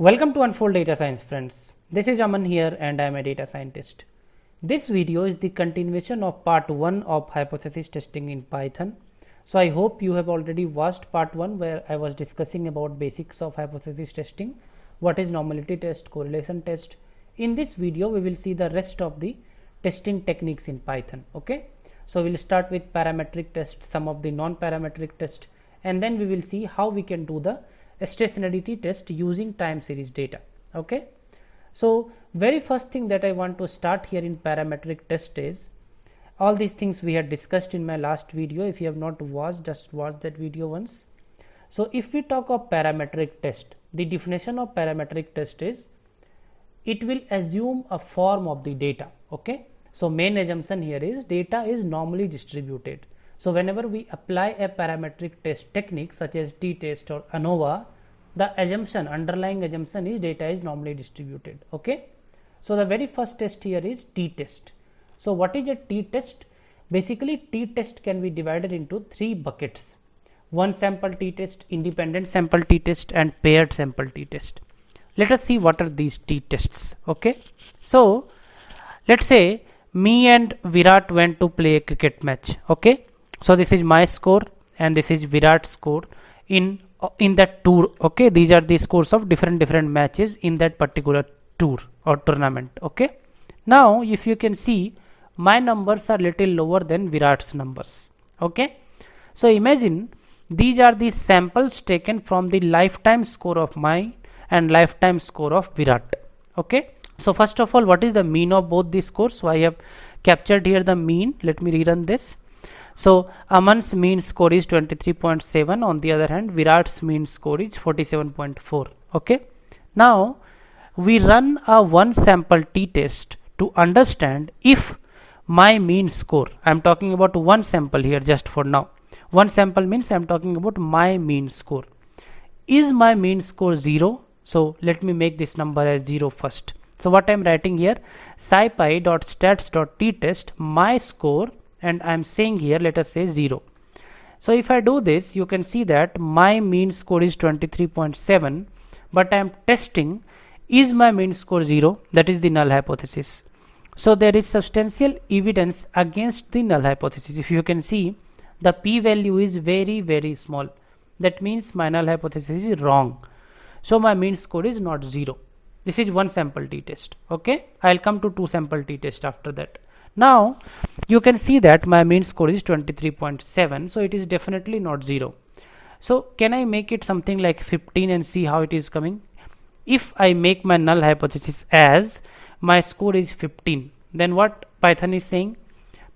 Welcome to Unfold Data Science, friends. This is Aman here and I am a data scientist. This video is the continuation of part 1 of hypothesis testing in Python. So I hope you have already watched part 1 where I was discussing about basics of hypothesis testing, what is normality test, correlation test. In this video we will see the rest of the testing techniques in Python. Okay, so we will start with parametric test, some of the non-parametric test, and then we will see how we can do the stationarity test using time series data. Okay, so very first thing that I want to start here in parametric test is all these things we had discussed in my last video. If you have not watched, just watch that video once. So if we talk of parametric test, the definition of parametric test is it will assume a form of the data. Okay, so main assumption here is data is normally distributed. So whenever we apply a parametric test technique such as t-test or ANOVA, the assumption, underlying assumption is data is normally distributed. Okay, so the very first test here is t-test. So what is a t-test? Basically t-test can be divided into three buckets: one sample t-test, independent sample t-test, and paired sample t-test. Let us see what are these t-tests. Okay, so let's say me and Virat went to play a cricket match. Okay, so this is my score and this is Virat's score in that tour. Okay, these are the scores of different matches in that particular tour or tournament. Okay, now if you can see, my numbers are little lower than Virat's numbers. Okay, so imagine these are the samples taken from the lifetime score of mine and lifetime score of Virat. Okay, so first of all, what is the mean of both these scores? So I have captured here the mean. Let me rerun this. So Aman's mean score is 23.7. On the other hand, Virat's mean score is 47.4. Okay, now we run a one sample t-test to understand if my mean score, I am talking about one sample here just for now. One sample means I am talking about my mean score. Is my mean score 0? So let me make this number as 0 first. So what I am writing here, scipy.stats.t-test my score, and I am saying here, let us say 0. So if I do this, you can see that my mean score is 23.7, but I am testing is my mean score 0, that is the null hypothesis. So there is substantial evidence against the null hypothesis. If you can see, the p-value is very small. That means my null hypothesis is wrong. So my mean score is not 0. This is one sample t-test. Okay, I'll come to two sample t-test after that. Now you can see that my mean score is 23.7, so it is definitely not 0. So can I make it something like 15 and see how it is coming? If I make my null hypothesis as my score is 15, then what Python is saying?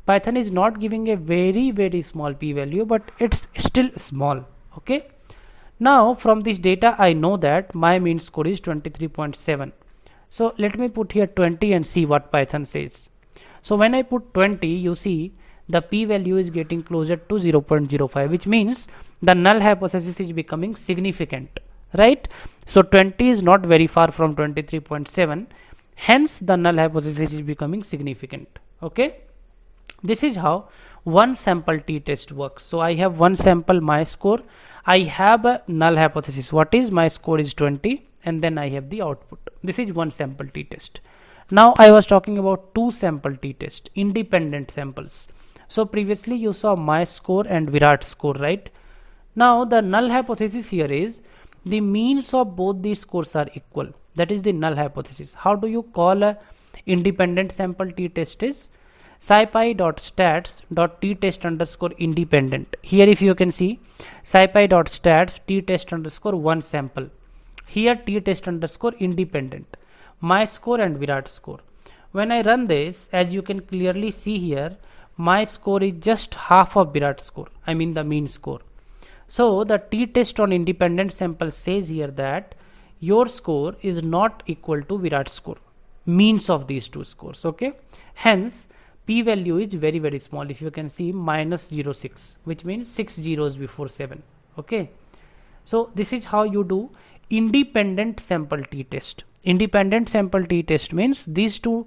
Python is not giving a very small p-value, but it's still small. Okay, now from this data I know that my mean score is 23.7. so let me put here 20 and see what Python says. So when I put 20, you see the p-value is getting closer to 0.05, which means the null hypothesis is becoming significant, right? So 20 is not very far from 23.7, hence the null hypothesis is becoming significant. Okay, this is how one sample t-test works. So I have one sample, my score, I have a null hypothesis, what is my score is 20, and then I have the output. This is one sample t-test. Now I was talking about two sample t-test, independent samples. So previously you saw my score and Virat's score, right? Now the null hypothesis here is the means of both these scores are equal. That is the null hypothesis. How do you call a independent sample t-test? Is scipy.stats.t-test underscore independent. Here if you can see, scipy.stats t-test underscore one sample. Here t-test underscore independent, my score and Virat score. When I run this, as you can clearly see here, my score is just half of Virat score, I mean the mean score. So the t-test on independent sample says here that your score is not equal to Virat score, means of these two scores. Okay, hence p-value is very small. If you can see, minus 0.6, which means 6 zeros before 7. Okay, so this is how you do independent sample t-test. Independent sample t-test means these two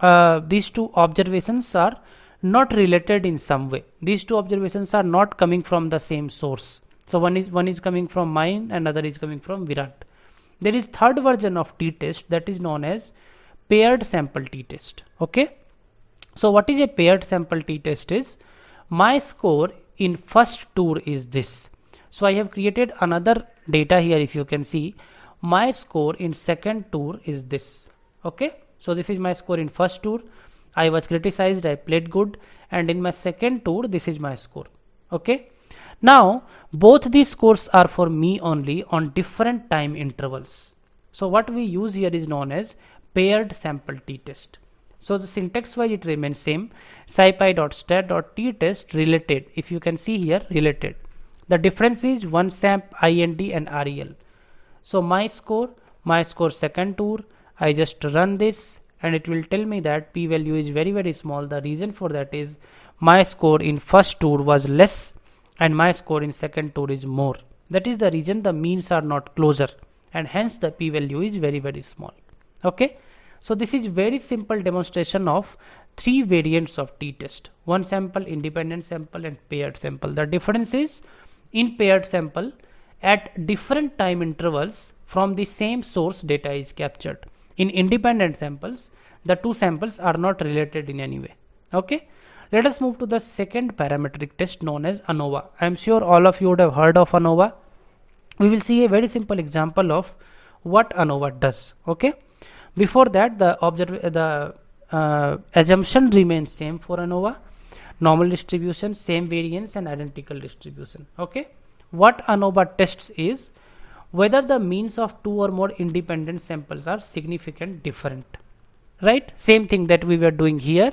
observations are not related in some way. These two observations are not coming from the same source. So one is coming from mine and other is coming from Virat. There is third version of t-test that is known as paired sample t-test. Okay, so what is a paired sample t-test is, my score in first tour is this. So I have created another data here. If you can see, my score in second tour is this. Okay, so this is my score in first tour. I was criticized, I played good, and in my second tour this is my score. Okay, now both these scores are for me only on different time intervals. So what we use here is known as paired sample t-test. So the syntax wise it remains same, scipy.stat.t-test related. If you can see here, related. The difference is one samp, IND and REL. So my score second tour, I just run this and it will tell me that p value is very small. The reason for that is my score in first tour was less and my score in second tour is more. That is the reason the means are not closer, and hence the p value is very small. Okay, so this is very simple demonstration of three variants of t-test: one sample, independent sample and paired sample. The difference is, in paired sample, at different time intervals from the same source data is captured. In independent samples, the two samples are not related in any way. Okay, let us move to the second parametric test known as ANOVA. I am sure all of you would have heard of ANOVA. We will see a very simple example of what ANOVA does. Okay, before that, the assumption remains same for ANOVA: normal distribution, same variance and identical distribution. Okay, what ANOVA tests is whether the means of two or more independent samples are significant different. Right, same thing that we were doing here,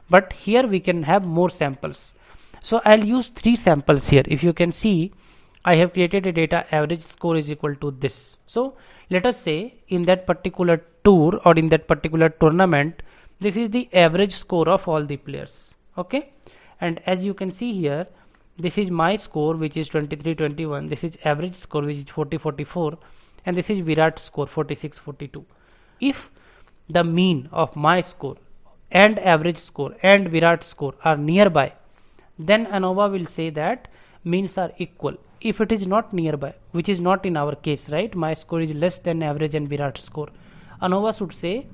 but here we can have more samples. So I'll use three samples here. If you can see, I have created a data average score is equal to this. So let us say in that particular tour or in that particular tournament, this is the average score of all the players. Okay, and as you can see here, this is my score which is 23-21, this is average score which is 40-44, and this is Virat's score 46-42. If the mean of my score and average score and Virat's score are nearby, then ANOVA will say that means are equal. If it is not nearby, which is not in our case, right, my score is less than average and Virat's score, ANOVA should say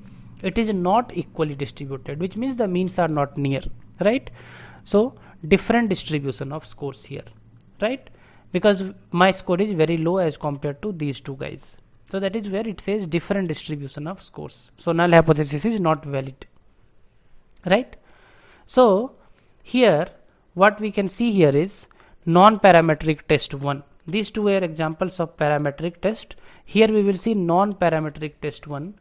it is not equally distributed, which means the means are not near, right? So different distribution of scores here, right, because my score is very low as compared to these two guys. So that is where it says different distribution of scores. So null hypothesis is not valid, right? So here what we can see here is non-parametric test 1. These two are examples of parametric test. Here we will see non-parametric test 1,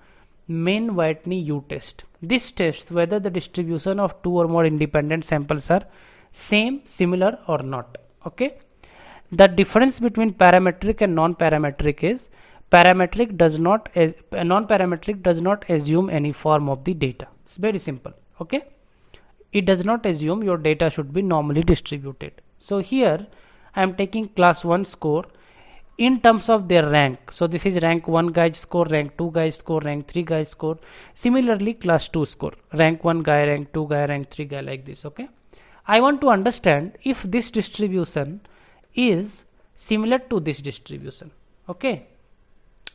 Mann-Whitney U test. This tests whether the distribution of two or more independent samples are same, similar or not. Okay, the difference between parametric and non-parametric is non-parametric does not assume any form of the data. It's very simple. Okay, it does not assume your data should be normally distributed. So here I am taking class 1 score in terms of their rank. So this is rank 1 guy's score, rank 2 guy's score, rank 3 guy's score. Similarly class 2 score, rank 1 guy, rank 2 guy, rank 3 guy, like this. Okay, I want to understand if this distribution is similar to this distribution. Okay,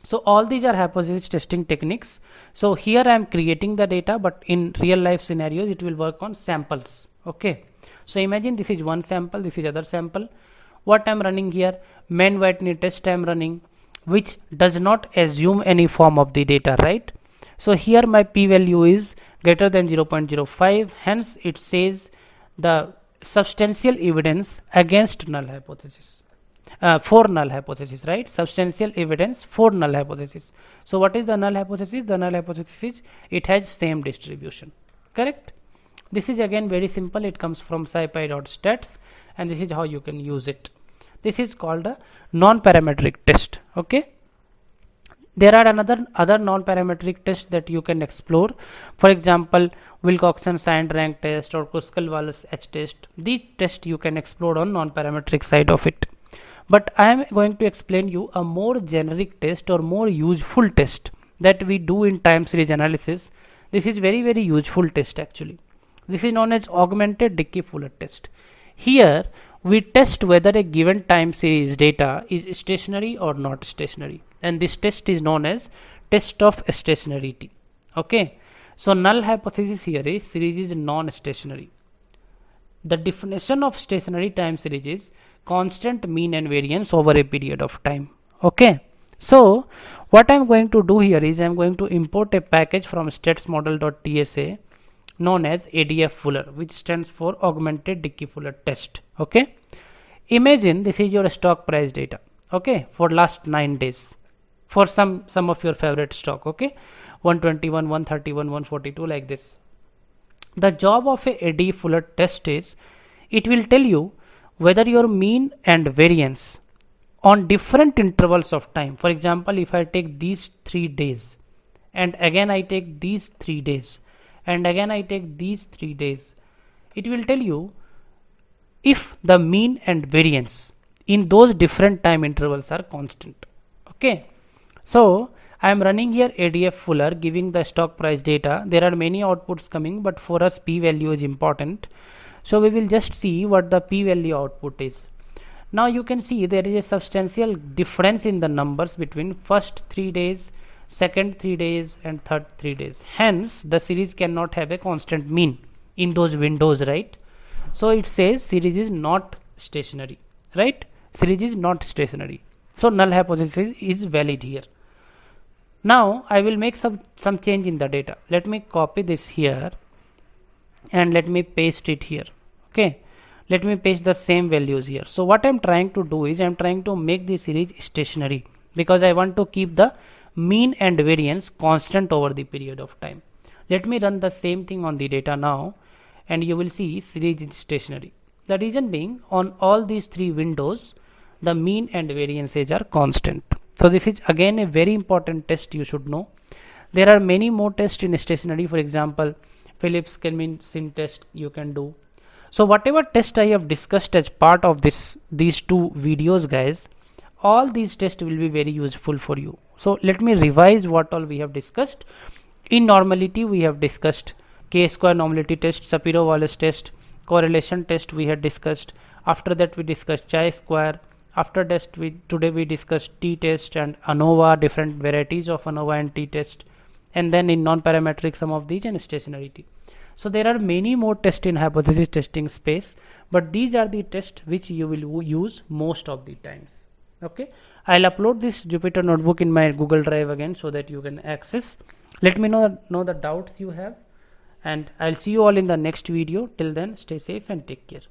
so all these are hypothesis testing techniques. So here I am creating the data, but in real life scenarios it will work on samples. Okay, so imagine this is one sample, this is other sample. What I am running here, Mann-Whitney test I am running, which does not assume any form of the data, right? So here my p-value is greater than 0.05, hence it says the substantial evidence against null hypothesis, for null hypothesis, right? Substantial evidence for null hypothesis. So what is the null hypothesis? The null hypothesis is it has same distribution, correct? This is again very simple. It comes from scipy.stats, and this is how you can use it. This is called a non-parametric test. Okay, there are other non-parametric tests that you can explore. For example, Wilcoxon-Saint rank test or Kruskal-Wallis H test. These tests you can explore on non-parametric side of it. But I am going to explain you a more generic test or more useful test that we do in time series analysis. This is very useful test actually. This is known as augmented Dickey-Fuller test. Here we test whether a given time series data is stationary or not stationary. and this test is known as test of stationarity. Okay, so null hypothesis here is series is non-stationary. The definition of stationary time series is constant mean and variance over a period of time. Okay, so what I'm going to do here is I'm going to import a package from statsmodel.tsa known as ADF Fuller, which stands for Augmented Dickey-Fuller Test. Okay, imagine this is your stock price data, okay, for last 9 days for some of your favorite stock, okay, 121, 131, 142, like this. The job of a ADF Fuller test is it will tell you whether your mean and variance on different intervals of time. For example, if I take these 3 days and again I take these 3 days and again I take these 3 days, it will tell you if the mean and variance in those different time intervals are constant. Okay, so I am running here ADF Fuller, giving the stock price data. There are many outputs coming, but for us p value is important, so we will just see what the p value output is. Now you can see there is a substantial difference in the numbers between first 3 days, second 3 days and third 3 days. Hence the series cannot have a constant mean in those windows, right? So it says series is not stationary, right? Series is not stationary, so null hypothesis is valid here. Now I will make some change in the data. Let me copy this here and let me paste it here. Okay, let me paste the same values here. So what I'm trying to do is I'm trying to make the series stationary because I want to keep the mean and variance constant over the period of time. Let me run the same thing on the data now and you will see series is stationary. The reason being, on all these 3 windows the mean and variances are constant. So this is again a very important test you should know. There are many more tests in stationary. For example, Phillips-Kelvin test you can do. So whatever test I have discussed as part of these 2 videos, guys, all these tests will be very useful for you. So let me revise what all we have discussed. In normality we have discussed K-square normality test, Shapiro-Wallis test, correlation test we had discussed. After that we discussed chi-square. After that today we discussed t-test and ANOVA, different varieties of ANOVA and t-test, and then in non-parametric some of these and stationarity. So there are many more tests in hypothesis testing space, but these are the tests which you will use most of the times. Okay, I'll upload this Jupyter notebook in my Google Drive again so that you can access. Let me know the doubts you have, and I'll see you all in the next video. Till then, stay safe and take care.